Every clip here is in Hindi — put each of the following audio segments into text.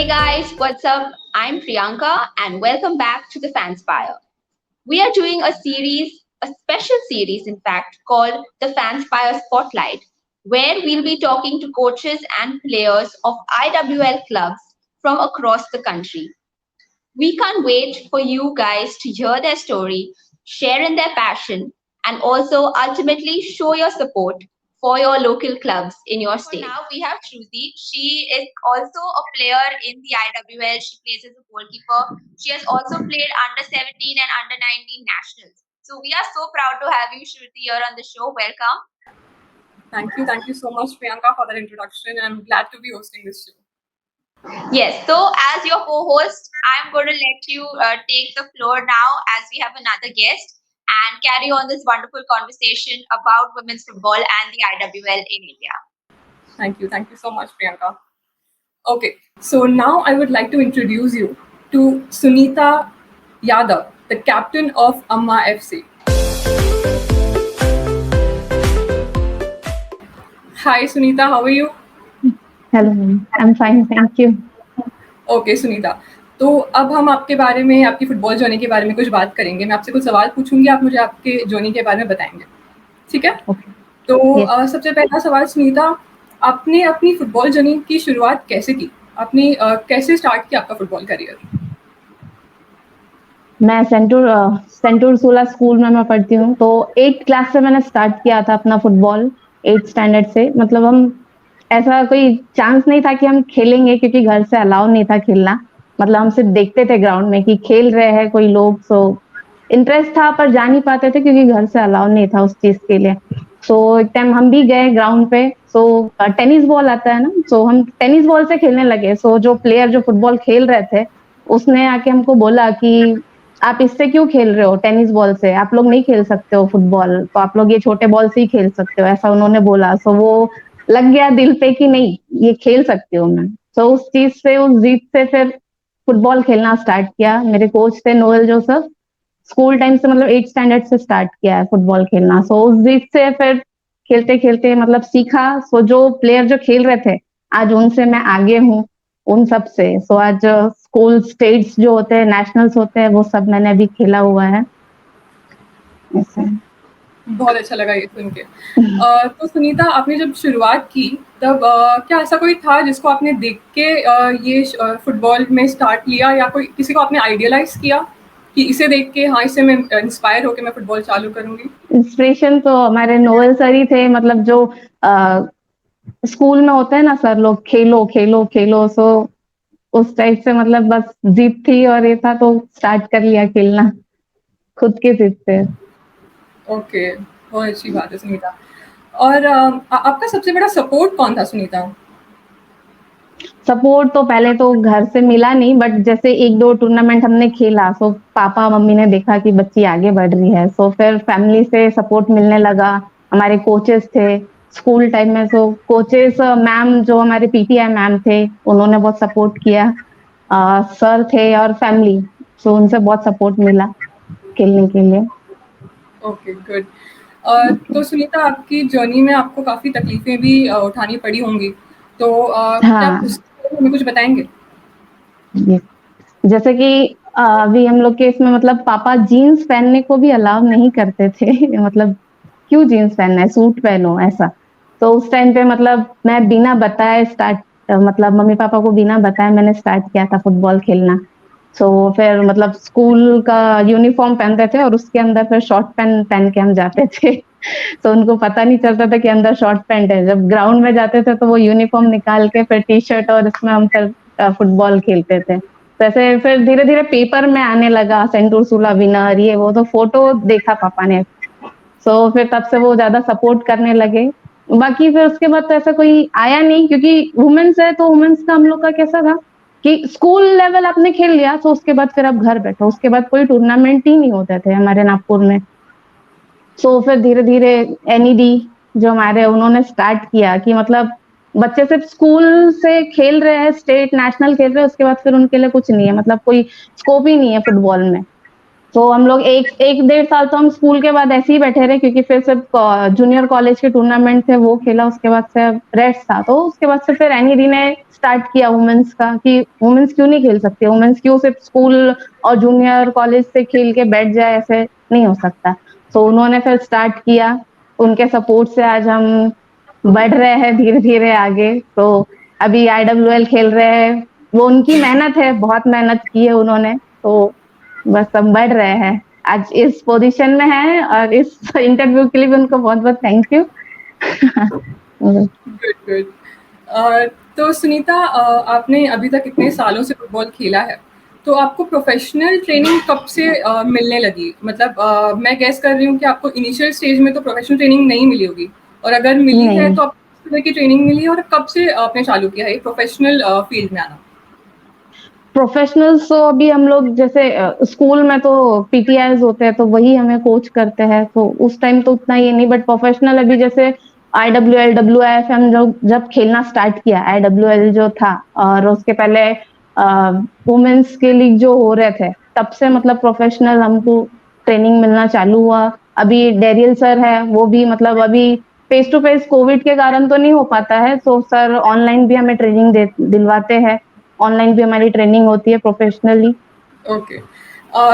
Hey guys, what's up? I'm Priyanka and welcome back to the Fanspire. We are doing a special series in fact, called the Fanspire Spotlight, where we'll be talking to coaches and players of IWL clubs from across the country. We can't wait for you guys to hear their story, share in their passion, and also ultimately show your support for your local clubs in your state. For now, we have Shruti. She is also a player in the IWL. She plays as a goalkeeper. She has also played under 17 and under 19 nationals. So we are so proud to have you, Shruti, here on the show. Welcome. Thank you so much, Priyanka, for that introduction. I'm glad to be hosting this show. Yes, so as your co host, I'm going to let you take the floor now as we have another guest and carry on this wonderful conversation about women's football and the IWL in India. Thank you so much, Priyanka. Okay, so now I would like to introduce you to Sunita Yadav, the captain of Amma FC. Hi, Sunita, how are you? Hello, ma'am. I'm fine, thank you. Okay Sunita, तो अब हम आपके बारे में, आपकी फुटबॉल जर्नी के बारे में कुछ बात करेंगे। मैं आपसे कुछ सवाल पूछूंगी, आप मुझे आपके जर्नी के बारे में बताएंगे, ठीक है? Okay. तो Yes. सबसे पहला सवाल सुनीता, आपने अपनी फुटबॉल जर्नी की शुरुआत कैसे की? आपने कैसे स्टार्ट किया आपका फुटबॉल करियर? मैं सेंटूर सूला स्कूल में मैं पढ़ती हूँ, तो 8th क्लास से मैंने स्टार्ट किया था अपना फुटबॉल, 8th स्टैंडर्ड से। मतलब हम ऐसा कोई चांस नहीं था कि हम खेलेंगे, क्योंकि घर से अलाउ नहीं था खेलना। मतलब हम सिर्फ देखते थे ग्राउंड में कि खेल रहे हैं कोई लोग, सो इंटरेस्ट था पर जा नहीं पाते थे क्योंकि घर से अलाउ नहीं था उस चीज के लिए। सो एक टाइम हम भी गए ग्राउंड पे, सो टेनिस बॉल आता है ना, सो हम टेनिस बॉल से खेलने लगे। सो जो प्लेयर जो फुटबॉल खेल रहे थे, उसने आके हमको बोला कि आप इससे क्यों खेल रहे हो, टेनिस बॉल से आप लोग नहीं खेल सकते हो फुटबॉल, तो आप लोग ये छोटे बॉल से ही खेल सकते हो, ऐसा उन्होंने बोला। सो वो लग गया दिल पे कि नहीं, ये खेल सकती हूँ मैं। सो उस चीज से, उस जीत से फिर फुटबॉल खेलना स्टार्ट किया। मेरे कोच थे नोएल जोसेफ, स्कूल टाइम से, मतलब 8th स्टैंडर्ड से स्टार्ट किया है फुटबॉल खेलना। सो उस जीत से फिर खेलते खेलते मतलब सीखा। सो जो प्लेयर जो खेल रहे थे, आज उनसे मैं आगे हूँ, उन सब से। सो आज स्कूल स्टेट्स जो होते हैं, नेशनल्स होते हैं, वो सब मैंने अभी खेला हुआ है ऐसे। बहुत अच्छा लगा ये सुन के। तो सुनीता, आपने जब शुरुआत की तब क्या ऐसा कोई था जिसको आपने देख के ये फुटबॉल में स्टार्ट लिया, या कोई किसी को आपने आइडियलाइज किया कि इसे देख के हाँ इससे मैं इंस्पायर होकर मैं फुटबॉल चालू करूंगी? इंस्पिरेशन तो हमारे नोएल सर ही थे। मतलब जो स्कूल में होते हैं ना सर लोग, खेलो खेलो खेलो, सो उस टाइप से मतलब बस जीत थी और ये था, तो स्टार्ट कर लिया खेलना खुद के जिद से। ओके, बहुत अच्छी बात है सुनीता। और आपका सबसे बड़ा सपोर्ट कौन था सुनीता? सपोर्ट तो पहले तो घर से मिला नहीं, बट जैसे 1-2 टूर्नामेंट हमने खेला, सो पापा मम्मी ने देखा कि बच्ची आगे बढ़ रही है, सो फिर फैमिली से सपोर्ट मिलने लगा। हमारे कोचेस थे स्कूल टाइम में, सो कोचेस मैम जो हमारे पीटीआई मैम थे, उन्होंने बहुत सपोर्ट किया। सर थे और फैमिली, सो उनसे बहुत सपोर्ट मिला खेलने के लिए। Okay, good. तो सुनीता, आपकी जर्नी में आपको काफ़ी तकलीफ़ें भी उठानी पड़ी होंगी, तो क्या आप हाँ, उसके बारे में हमें कुछ बताएँगे? ये जैसे कि अभी हम लोग के इसमें मतलब पापा जीन्स पहनने को भी अलाउ नहीं करते थे मतलब क्यों जीन्स पहनना है, सूट पहनो ऐसा। तो उस टाइम पे मतलब मैं बिना बताए मतलब मम्मी पापा को बिना बताए मैंने स्टार्ट किया था फुटबॉल खेलना। सो फिर मतलब स्कूल का यूनिफॉर्म पहनते थे और उसके अंदर फिर शॉर्ट पैंट पहन के हम जाते थे तो उनको पता नहीं चलता था कि अंदर शॉर्ट पैंट है। जब ग्राउंड में जाते थे तो वो यूनिफॉर्म निकाल के फिर टी शर्ट और इसमें हम फिर फुटबॉल खेलते थे। तो ऐसे फिर धीरे धीरे पेपर में आने लगा, सेंटूर सूला विनर, ये वो, तो फोटो देखा पापा ने। सो फिर तब से वो ज्यादा सपोर्ट करने लगे। बाकी फिर उसके बाद तो ऐसा कोई आया नहीं, क्योंकि वुमेन्स है तो वुमेन्स का हम लोग का कैसा था कि स्कूल लेवल आपने खेल लिया, तो उसके बाद फिर आप घर बैठो, उसके बाद कोई टूर्नामेंट ही नहीं होते थे हमारे नागपुर में। सो फिर धीरे धीरे एनईडी जो हमारे, उन्होंने स्टार्ट किया कि मतलब बच्चे सिर्फ स्कूल से खेल रहे हैं, स्टेट नेशनल खेल रहे हैं, उसके बाद फिर उनके लिए कुछ नहीं है, मतलब कोई स्कोप ही नहीं है फुटबॉल में। तो हम लोग एक एक डेढ़ साल तो हम स्कूल के बाद ऐसे ही बैठे रहे, क्योंकि फिर से जूनियर कॉलेज के टूर्नामेंट थे वो खेला, उसके बाद से रेस्ट था, तो उसके बाद से फिर एनी डी ने स्टार्ट किया वुमेन्स का कि वुमेन्स क्यों नहीं खेल सकती, वुमेन्स क्यों सिर्फ स्कूल और जूनियर कॉलेज से खेल के बैठ जाए, ऐसे नहीं हो सकता। तो उन्होंने फिर स्टार्ट किया, उनके सपोर्ट से आज हम बढ़ रहे हैं धीरे धीरे आगे। तो अभी IWL खेल रहे हैं, वो उनकी मेहनत है, बहुत मेहनत की है उन्होंने, तो बस हम बढ़ रहे हैं, आज इस पोजीशन में है, और इस इंटरव्यू के लिए भी उनको बहुत बहुत थैंक यू। Good, good. तो सुनीता, आपने अभी तक इतने सालों से फुटबॉल खेला है, तो आपको प्रोफेशनल ट्रेनिंग कब से मिलने लगी? मतलब मैं गेस कर रही हूँ कि आपको इनिशियल स्टेज में तो प्रोफेशनल ट्रेनिंग नहीं मिली होगी, और अगर मिली है नहीं, तो आपको किस तरह की ट्रेनिंग मिली और कब से आपने चालू किया है प्रोफेशनल फील्ड में आना? प्रोफेशनल्स तो अभी हम लोग जैसे स्कूल में तो PTIs होते हैं, तो वही हमें कोच करते हैं, तो उस टाइम तो उतना ये नहीं, बट प्रोफेशनल अभी जैसे IWL WIF हम जब खेलना स्टार्ट किया, IWL जो था, और उसके पहले वुमेन्स के लीग जो हो रहे थे, तब से मतलब प्रोफेशनल हमको ट्रेनिंग मिलना चालू हुआ। अभी डेरियल सर है, वो भी मतलब अभी फेस टू फेस कोविड के कारण तो नहीं हो पाता है, तो सर ऑनलाइन भी हमें ट्रेनिंग दिलवाते हैं, ऑनलाइन भी हमारी ट्रेनिंग होती है प्रोफेशनली। ओके।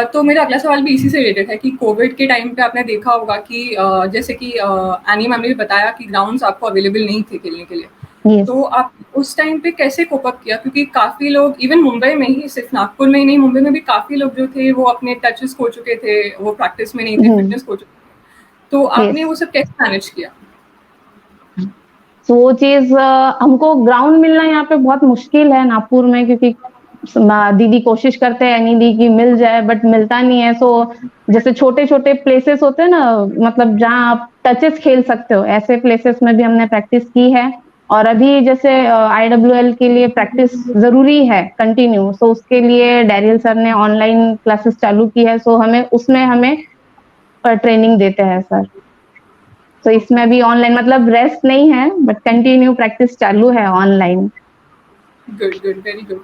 तो मेरा अगला सवाल भी इसी से रिलेटेड है कि कोविड के टाइम पे आपने देखा होगा कि जैसे कि एनी मैम ने भी बताया कि ग्राउंड्स आपको अवेलेबल नहीं थे खेलने के लिए। यस। तो आप उस टाइम पे कैसे कोप अप किया? क्योंकि काफ़ी लोग इवन मुंबई में ही, सिर्फ नागपुर में ही नहीं, मुंबई में भी काफ़ी लोग जो थे वो अपने टचेस खो चुके थे, वो प्रैक्टिस में नहीं थे, फिटनेस खो चुके थे। तो आपने यस। वो सब कैसे मैनेज किया? तो वो चीज हमको ग्राउंड मिलना यहाँ पे बहुत मुश्किल है नागपुर में, क्योंकि दीदी कोशिश करते हैं नहीं दी कि मिल जाए, बट मिलता नहीं है। सो जैसे छोटे छोटे प्लेसेस होते हैं ना, मतलब जहाँ आप टचेस खेल सकते हो, ऐसे प्लेसेस में भी हमने प्रैक्टिस की है। और अभी जैसे IWL के लिए प्रैक्टिस जरूरी है कंटिन्यू, सो उसके लिए डेरियल सर ने ऑनलाइन क्लासेस चालू की है, सो हमें ट्रेनिंग देते हैं सर। तो इसमें भी ऑनलाइन मतलब रेस्ट नहीं है, बट कंटिन्यू प्रैक्टिस चालू है online. Good, good, very good.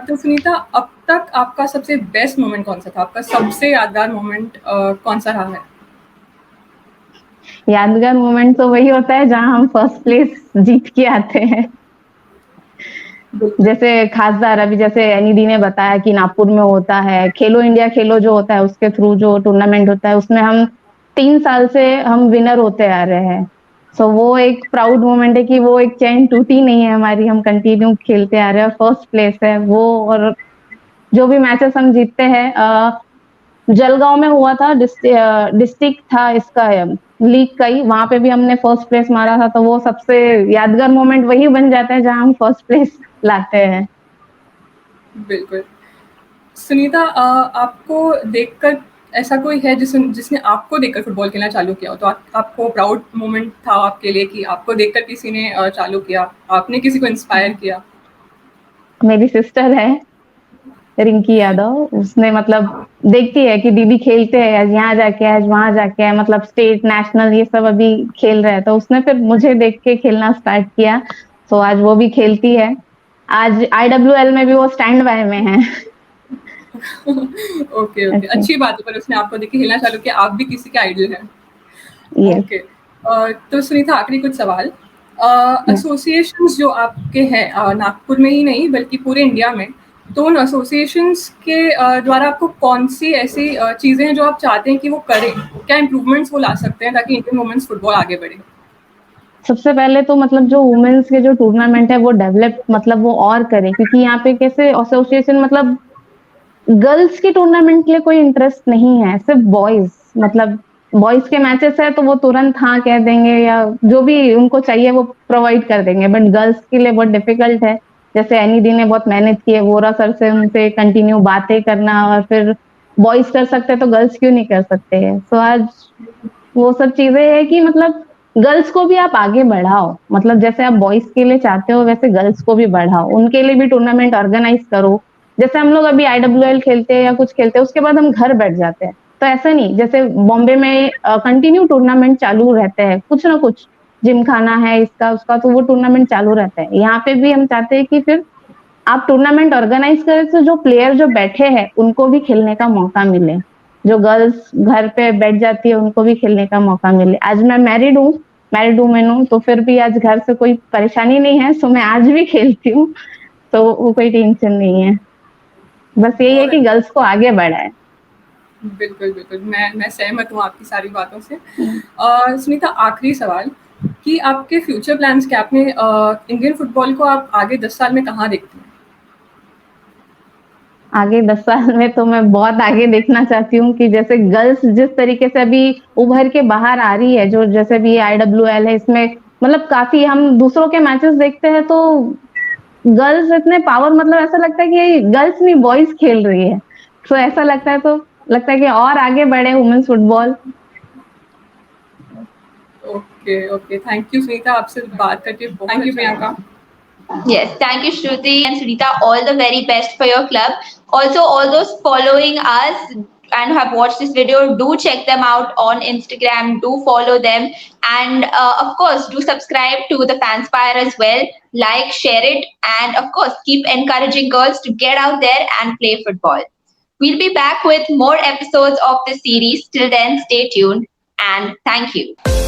तो सुनीता, अब तक आपका सबसे बेस्ट मोमेंट कौन सा था? आपका सबसे यादगार मोमेंट कौन सा रहा है? यादगार मोमेंट तो वही होता है जहां हम फर्स्ट प्लेस जीत के आते हैं। बिल्कुल। जैसे खासदार अभी जैसे एनईडी ने बताया कि नागपुर में होता है खेलो इंडिया, खेलो जो होता है उसके थ्रू जो टूर्नामेंट होता है, उसमें हम 3 साल से हम विनर होते आ रहे हैं। सो वो एक प्राउड मोमेंट है कि वो एक चैन टूटी नहीं है हमारी, हम कंटिन्यू खेलते आ रहे हैं, फर्स्ट प्लेस है वो। और जो भी मैचेस हम जीतते हैं, जलगांव में हुआ था, डिस्ट्रिक्ट था इसका, लीग का ही, वहां पे भी हमने फर्स्ट प्लेस मारा था, तो वो सबसे यादगार मोमेंट वही बन जाता है जहां हम फर्स्ट प्लेस लाते हैं। बिल्कुल। सुनीता, आपको देखकर ऐसा कोई है जिसने आपको देखकर फुटबॉल खेलना चालू किया हो? तो आपको प्राउड मोमेंट था आपके लिए कि आपको देखकर किसी ने चालू किया, आपने किसी को इंस्पायर किया? मेरी सिस्टर है रिंकी यादव, उसने मतलब देखती है कि दीदी खेलते हैं, आज यहाँ जाके आज वहां जाके है, मतलब स्टेट नेशनल ये सब अभी खेल रहे हैं, तो उसने फिर मुझे देख के खेलना स्टार्ट किया। तो आज वो भी खेलती है, आज IWL में भी वो स्टैंड बाय में है। ओके, ओके, ऐसे। अच्छी बात है, पर उसने आपको देख के खेलना चालू किया, आप भी किसी के आइडल हैं। यस। ओके। तो सुनीता, आखिरी कुछ सवाल। एसोसिएशंस जो आपके हैं, नागपुर में ही नहीं बल्कि पूरे इंडिया में, तो उन एसोसिएशंस के द्वारा आपको कौन सी ऐसी चीज़ें हैं जो आप चाहते हैं कि वो करें? क्या इम्प्रूवमेंट्स वो ला सकते हैं ताकि इंडियन वुमेन्स फुटबॉल आगे बढ़े? सबसे पहले तो मतलब जो वुमेन्स के जो टूर्नामेंट है वो डेवलप मतलब वो और करे, क्योंकि यहाँ पे कैसे एसोसिएशन मतलब गर्ल्स के टूर्नामेंट के लिए कोई इंटरेस्ट नहीं है, सिर्फ बॉयज, मतलब बॉयज के मैचेस है तो वो तुरंत हाँ कह देंगे, या जो भी उनको चाहिए वो प्रोवाइड कर देंगे, बट गर्ल्स के लिए बहुत डिफिकल्ट है। जैसे एनी दी ने बहुत मेहनत की है, वोरा सर से उनसे कंटिन्यू बातें करना, और फिर बॉयज कर सकते हैं तो गर्ल्स क्यों नहीं कर सकते हैं। सो आज वो सब चीजें है कि मतलब गर्ल्स को भी आप आगे बढ़ाओ, मतलब जैसे आप बॉयज के लिए चाहते हो वैसे गर्ल्स को भी बढ़ाओ, उनके लिए भी टूर्नामेंट ऑर्गेनाइज करो। जैसे हम लोग अभी IWL खेलते हैं या कुछ खेलते हैं, उसके बाद हम घर बैठ जाते हैं, तो ऐसा नहीं, जैसे बॉम्बे में कंटिन्यू टूर्नामेंट चालू रहते हैं, कुछ ना कुछ जिम खाना है इसका उसका, तो वो टूर्नामेंट चालू रहता है। यहाँ पे भी हम चाहते हैं कि फिर आप टूर्नामेंट ऑर्गेनाइज करें तो जो प्लेयर जो बैठे हैं उनको भी खेलने का मौका मिले। जो गर्ल्स घर पे बैठ जाती है उनको भी खेलने का मौका मिले। आज मैं मैरिड वुमन हूँ, तो फिर भी आज घर से कोई परेशानी नहीं है, सो मैं आज भी खेलती हूँ, तो वो कोई टेंशन नहीं है। बस यही है और कि गर्ल्स को आगे बढ़ाए। बिल्कुल, बिल्कुल। मैं सहमत हूँ आपकी सारी बातों से। सुनीता, आखिरी सवाल कि आपके फ्यूचर प्लान्स क्या? आपने इंडियन फुटबॉल को आप आगे 10 साल में कहाँ देखती हैं? आगे 10 साल में तो मैं बहुत आगे देखना चाहती हूँ कि जैसे गर्ल्स जिस तरीके से अभी उभर के बाहर आ रही है, जो जैसे भी IWL है, इसमें मतलब काफ़ी हम दूसरों के मैचेस देखते हैं तो गर्ल्स इतने पावर, मतलब ऐसा लगता है कि गर्ल्स नहीं बॉयज खेल रही है। तो ऐसा लगता है कि और आगे बढ़े women's football. Okay, okay. Thank you Sunita, आपसे बात करके बहुत thank you Priyanka. Yes, thank you, Shruti and Sunita. All the very best for your club. Also, all those following us and have watched this video, do check them out on Instagram. Do follow them, and of course, do subscribe to the Fanspire as well. Like, share it, and of course, keep encouraging girls to get out there and play football. We'll be back with more episodes of this series. Till then, stay tuned and thank you.